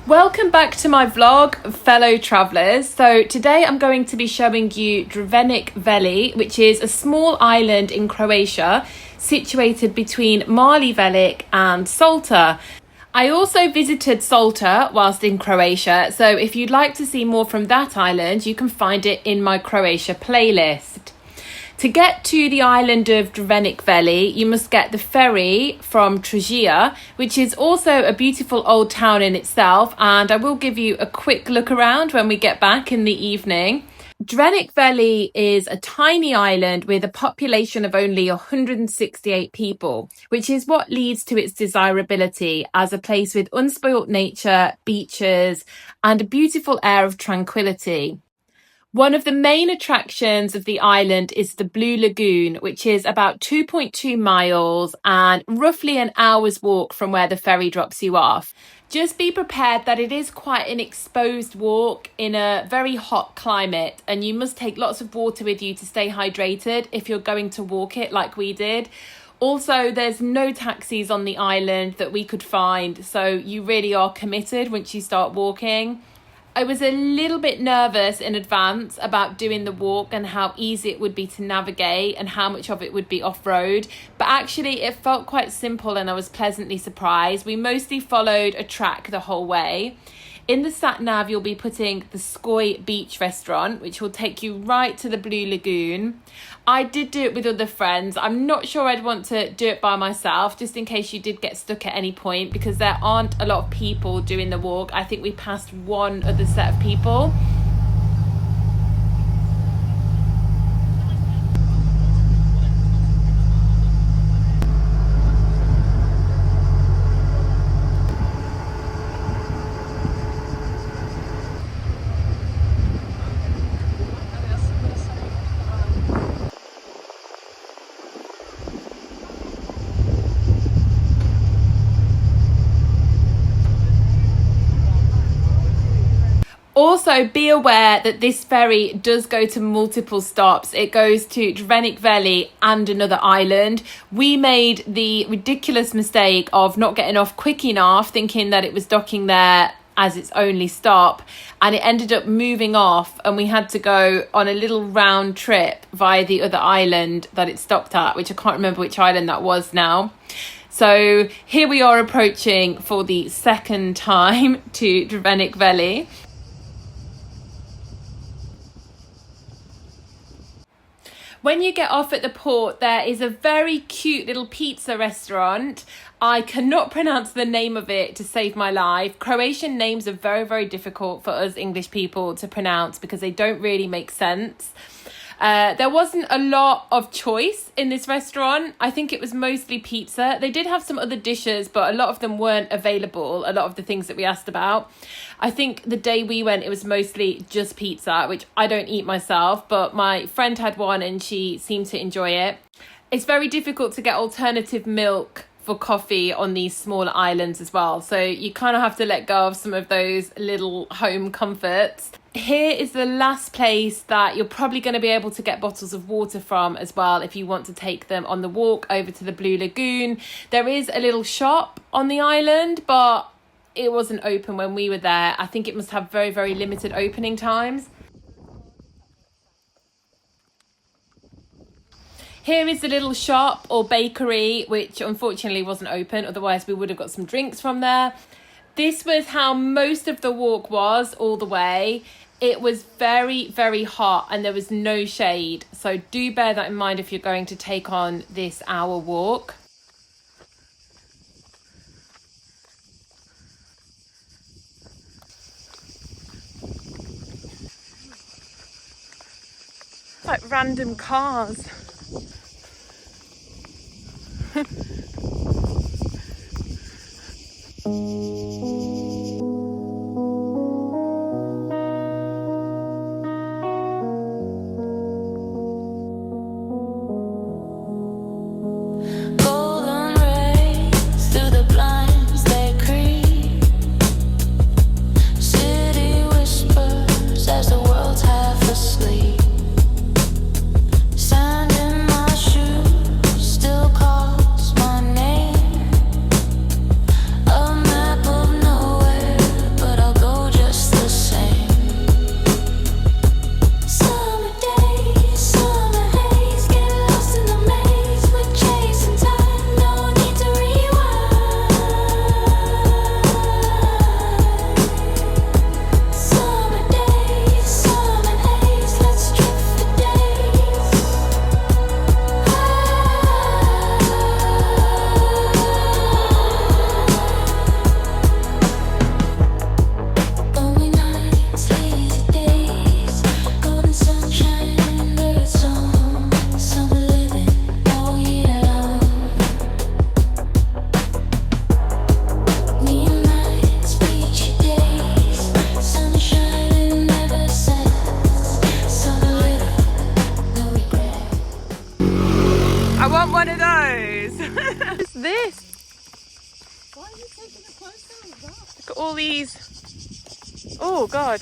Welcome back to my vlog, fellow travellers. So today I'm going to be showing you Drvenik Veli, which is a small island in Croatia situated between Mali Velik and Salta. I also visited Salta whilst in Croatia, so if you'd like to see more from that island, you can find it in my Croatia playlist. To get to the island of Drvenik Veli, you must get the ferry from Trogir, which is also a beautiful old town in itself, and I will give you a quick look around when we get back in the evening. Drvenik Veli is a tiny island with a population of only 168 people, which is what leads to its desirability as a place with unspoilt nature, beaches, and a beautiful air of tranquility. One of the main attractions of the island is the Blue Lagoon, which is about 2.2 miles and roughly an hour's walk from where the ferry drops you off. Just be prepared that it is quite an exposed walk in a very hot climate, and you must take lots of water with you to stay hydrated if you're going to walk it like we did. Also, there's no taxis on the island that we could find, so you really are committed once you start walking. I was a little bit nervous in advance about doing the walk and how easy it would be to navigate and how much of it would be off-road, but actually it felt quite simple and I was pleasantly surprised. We mostly followed a track the whole way. In the sat-nav, you'll be putting the Skoj beach restaurant, which will take you right to the Blue Lagoon. I did do it with other friends. I'm not sure I'd want to do it by myself, just in case you did get stuck at any point, because there aren't a lot of people doing the walk. I think we passed one other set of people. Also, be aware that this ferry does go to multiple stops. It goes to Drvenik Veli and another island. We made the ridiculous mistake of not getting off quick enough, thinking that it was docking there as its only stop, and it ended up moving off, and we had to go on a little round trip via the other island that it stopped at, which I can't remember which island that was now. So here we are approaching for the second time to Drvenik Veli. When you get off at the port, there is a very cute little pizza restaurant. I cannot pronounce the name of it to save my life. Croatian names are very, very difficult for us English people to pronounce because they don't really make sense. There wasn't a lot of choice in this restaurant. I think it was mostly pizza. They did have some other dishes, but a lot of them weren't available, a lot of the things that we asked about. I think the day we went, it was mostly just pizza, which I don't eat myself, but my friend had one and she seemed to enjoy it. It's very difficult to get alternative milk for coffee on these smaller islands as well, so you kind of have to let go of some of those little home comforts. Here is the last place that you're probably going to be able to get bottles of water from as well if you want to take them on the walk over to the Blue Lagoon. There is a little shop on the island, but it wasn't open when we were there. I think it must have very, very limited opening times. Here is the little shop or bakery, which unfortunately wasn't open. Otherwise, we would have got some drinks from there. This was how most of the walk was all the way. It was very, very hot and there was no shade. So do bear that in mind if you're going to take on this hour walk. Like random cars. Still calls my name. this? Why are you taking a photo of that? Look at all these. Oh, God.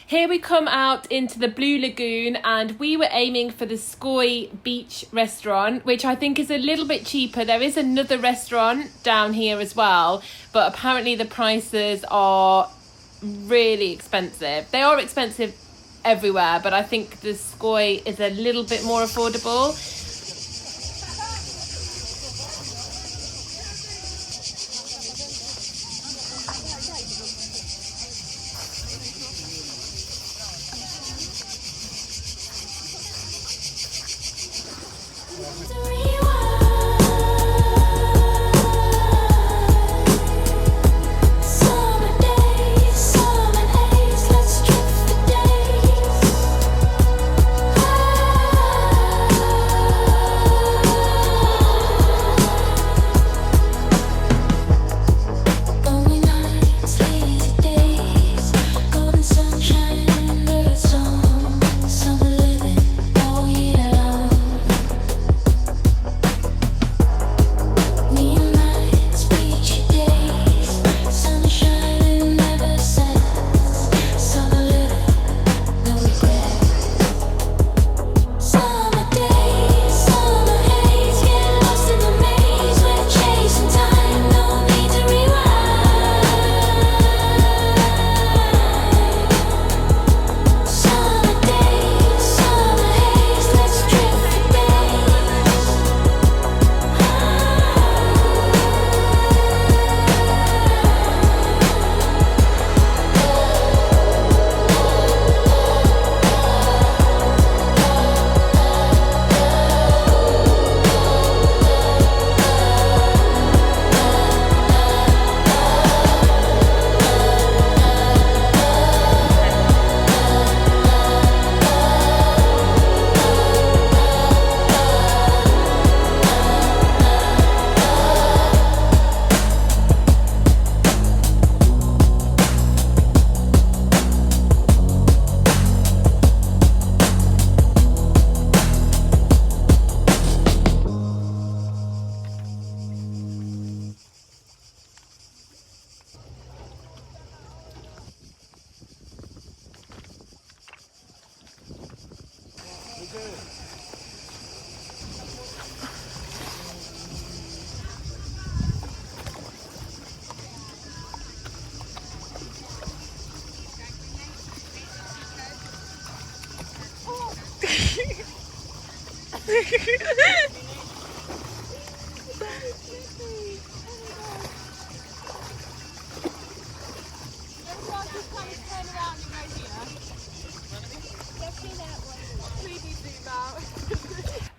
Here we come out into the Blue Lagoon, and we were aiming for the Skoy Beach restaurant, which I think is a little bit cheaper. There is another restaurant down here as well, but apparently the prices are really expensive. They are expensive everywhere, but I think the Skoy is a little bit more affordable.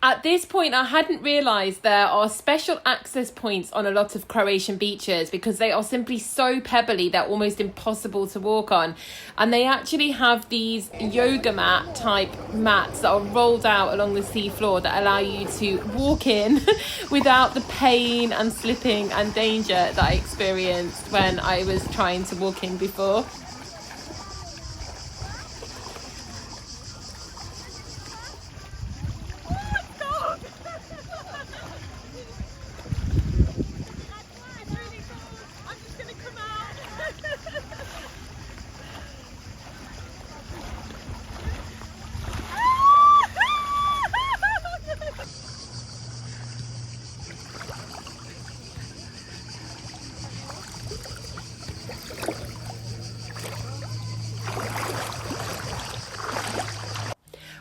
At this point, I hadn't realised there are special access points on a lot of Croatian beaches because they are simply so pebbly, they're almost impossible to walk on. And they actually have these yoga mat type mats that are rolled out along the seafloor that allow you to walk in without the pain and slipping and danger that I experienced when I was trying to walk in before.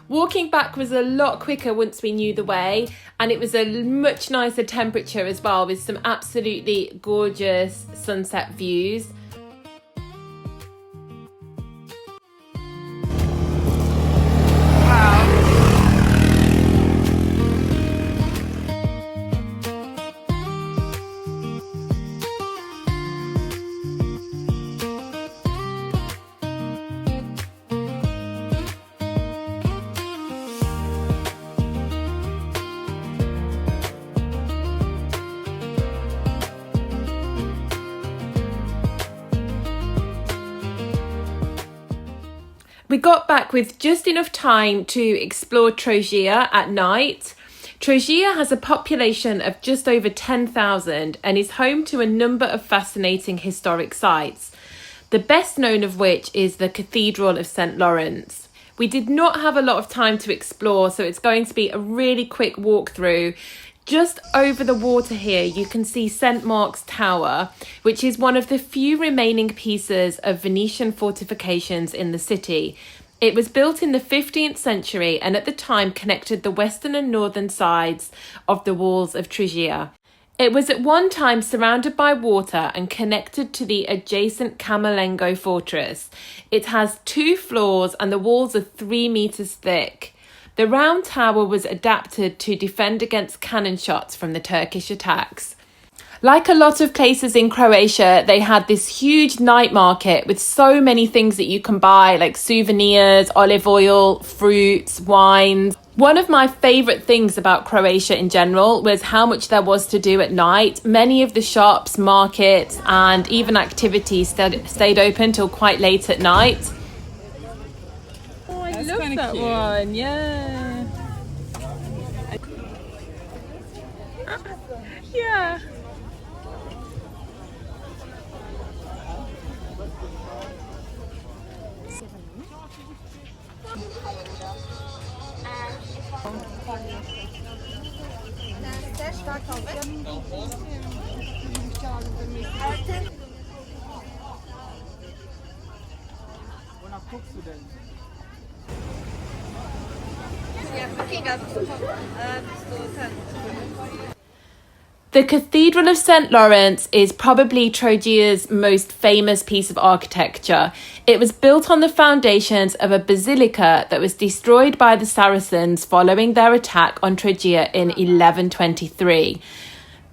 Walking back was a lot quicker once we knew the way, and it was a much nicer temperature as well, with some absolutely gorgeous sunset views. We got back with just enough time to explore Trogir at night. Trogir has a population of just over 10,000 and is home to a number of fascinating historic sites, the best known of which is the Cathedral of St. Lawrence. We did not have a lot of time to explore, so it's going to be a really quick walkthrough. Just over the water here, you can see St. Mark's Tower, which is one of the few remaining pieces of Venetian fortifications in the city. It was built in the 15th century and at the time connected the western and northern sides of the walls of Trogir. It was at one time surrounded by water and connected to the adjacent Camerlengo fortress. It has 2 floors and the walls are 3 meters thick. The round tower was adapted to defend against cannon shots from the Turkish attacks. Like a lot of places in Croatia, they had this huge night market with so many things that you can buy, like souvenirs, olive oil, fruits, wines. One of my favourite things about Croatia in general was how much there was to do at night. Many of the shops, markets, and even activities stayed open till quite late at night. Oh, I love that cute one, yeah. Yeah. The Cathedral of St. Lawrence is probably Trogir's most famous piece of architecture. It was built on the foundations of a basilica that was destroyed by the Saracens following their attack on Trogir in 1123.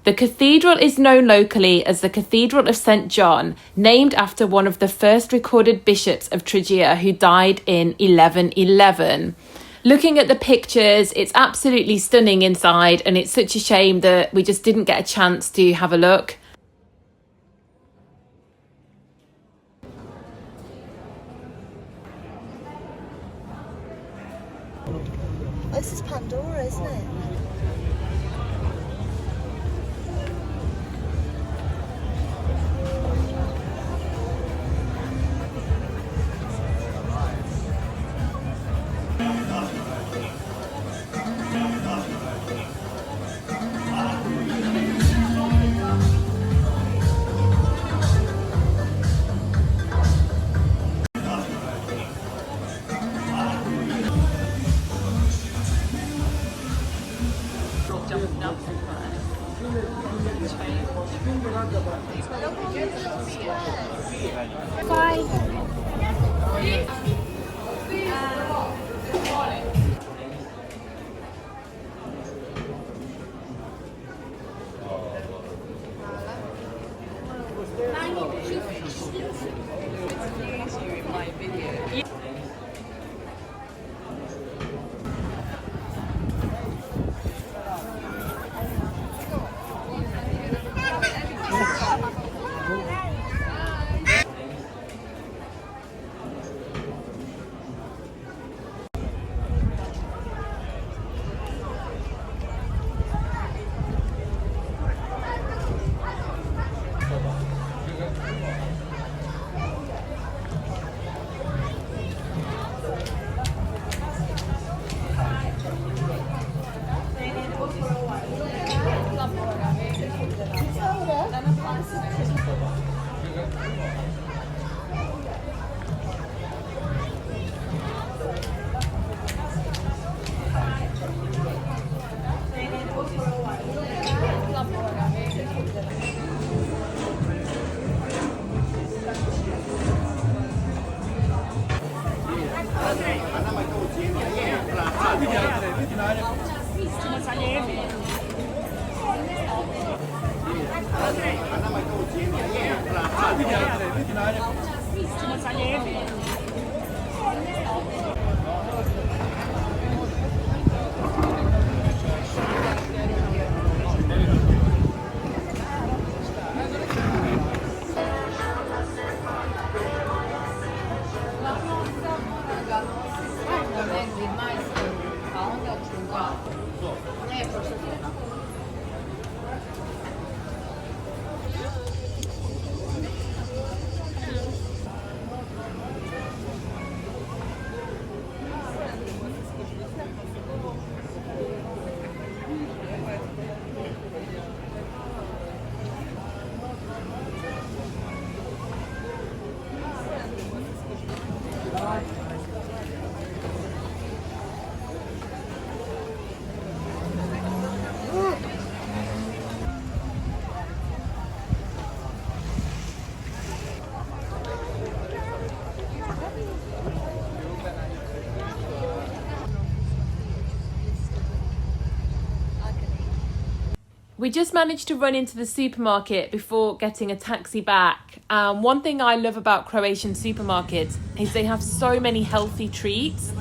The cathedral is known locally as the Cathedral of St. John, named after one of the first recorded bishops of Trogir who died in 1111. Looking at the pictures, it's absolutely stunning inside, and it's such a shame that we just didn't get a chance to have a look. This is Pandora, isn't it? We just managed to run into the supermarket before getting a taxi back. One thing I love about Croatian supermarkets is they have so many healthy treats.